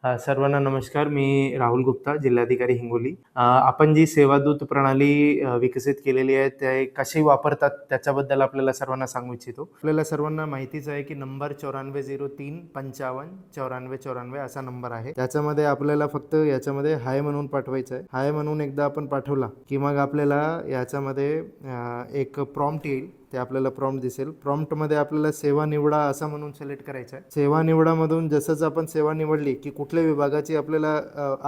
सर्वांना नमस्कार. मी राहुल गुप्ता, जिल्हाधिकारी हिंगोली. आपण जी सेवादूत प्रणाली विकसित केलेली आहे, ते कशी वापरतात त्याच्याबद्दल आपल्याला सर्वांना सांगू इच्छितो. आपल्याला सर्वांना माहितीच आहे की नंबर 9403 55 94 94 असा नंबर आहे. त्याच्यामध्ये आपल्याला फक्त याच्यामध्ये हाय म्हणून पाठवायचं आहे. हाय म्हणून एकदा आपण पाठवला की मग आपल्याला याच्यामध्ये एक प्रॉम्प्ट येईल. ते आपल्याला प्रॉम्प्ट दिसेल. प्रॉम्प्टमध्ये आपल्याला सेवा निवडा असं म्हणून सिलेक्ट करायचं आहे. सेवा निवडामधून जसंच आपण सेवा निवडली की कुठल्या विभागाची आपल्याला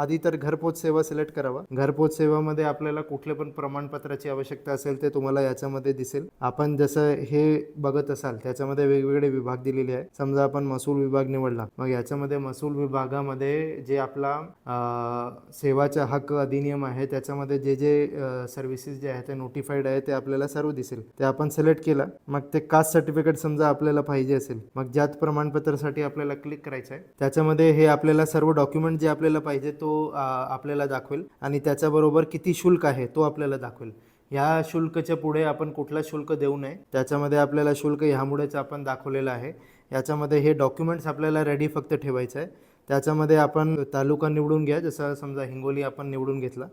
आधी तर घरपोच सेवा सिलेक्ट करावा. घरपोच सेवामध्ये आपल्याला कुठले पण प्रमाणपत्राची आवश्यकता असेल ते तुम्हाला याच्यामध्ये दिसेल. आपण जसं हे बघत असाल त्याच्यामध्ये वेगवेगळे विभाग दिलेले आहे. समजा आपण महसूल विभाग निवडला, मग याच्यामध्ये महसूल विभागामध्ये जे आपला सेवाचा हक्क अधिनियम आहे त्याच्यामध्ये जे जे सर्व्हिसेस जे आहे ते नोटिफाईड आहे ते आपल्याला सर्व दिसेल. ते आपण सिलेक्ट केला. मग ते कास्ट सर्टिफिकेट समजा आपल्याला पाहिजे असेल, मग ज्यात प्रमाणपत्रासाठी आपल्याला क्लिक करायचं आहे. त्याच्यामध्ये हे आपल्याला सर्व डॉक्युमेंट जे आपल्याला पाहिजे तो आपल्याला दाखवेल आणि त्याच्याबरोबर किती शुल्क आहे तो आपल्याला दाखवेल. ह्या शुल्कच्या पुढे आपण कुठला शुल्क देऊ नये. त्याच्यामध्ये आपल्याला शुल्क ह्यामुळेच आपण दाखवलेलं आहे. याच्यामध्ये हे डॉक्युमेंट्स आपल्याला रेडी फक्त ठेवायचं आहे. त्याच्यामध्ये आपण तालुका निवडून घ्या. जसं समजा हिंगोली आपण निवडून घेतला.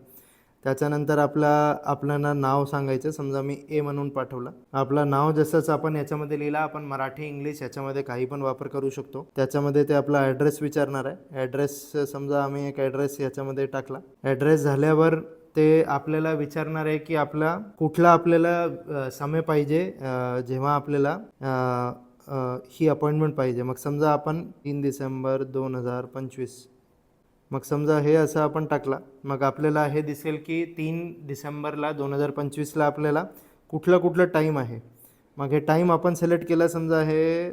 त्याच्यानंतर आपल्याला नाव सांगायचं. समजा मी ए म्हणून पाठवलं. आपलं नाव जसंच आपण याच्यामध्ये लिहिला, आपण मराठी इंग्लिश याच्यामध्ये काही पण वापर करू शकतो. त्याच्यामध्ये ते आपला ॲड्रेस विचारणार आहे. ॲड्रेस समजा आम्ही एक ॲड्रेस याच्यामध्ये टाकला. ॲड्रेस झाल्यावर ते आपल्याला विचारणार आहे की कुठला आपल्याला समय पाहिजे जेव्हा आपल्याला ही अपॉइंटमेंट पाहिजे. मग समजा आपण 3 डिसेंबर 2025, मग समजा हे असं आपण टाकला. मग आपल्याला हे दिसेल की 3 डिसेंबरला 2025ला आपल्याला कुठलं टाईम आहे. मग हे टाईम आपण सिलेक्ट केला. समजा हे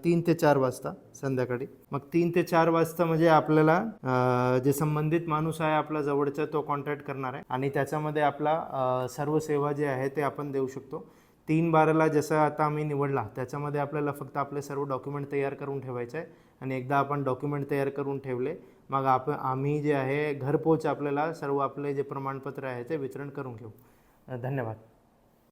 3 ते 4 वाजता संध्याकाळी. मग 3 ते 4 वाजता म्हणजे आपल्याला जे संबंधित माणूस आहे आपला जवळचा तो कॉन्टॅक्ट करणार आहे आणि त्याच्यामध्ये आपला सर्व सेवा जे आहे ते आपण देऊ शकतो. 3/12ला जसं आता आम्ही निवडला त्याच्यामध्ये आपल्याला फक्त आपले सर्व डॉक्युमेंट तयार करून ठेवायचे आहे आणि एकदा आपण डॉक्युमेंट तयार करून ठेवले मग आम्ही जे आहे घरपोच आपल्याला सर्व आपले जे प्रमाणपत्र आहे ते वितरण करून घेऊ. धन्यवाद.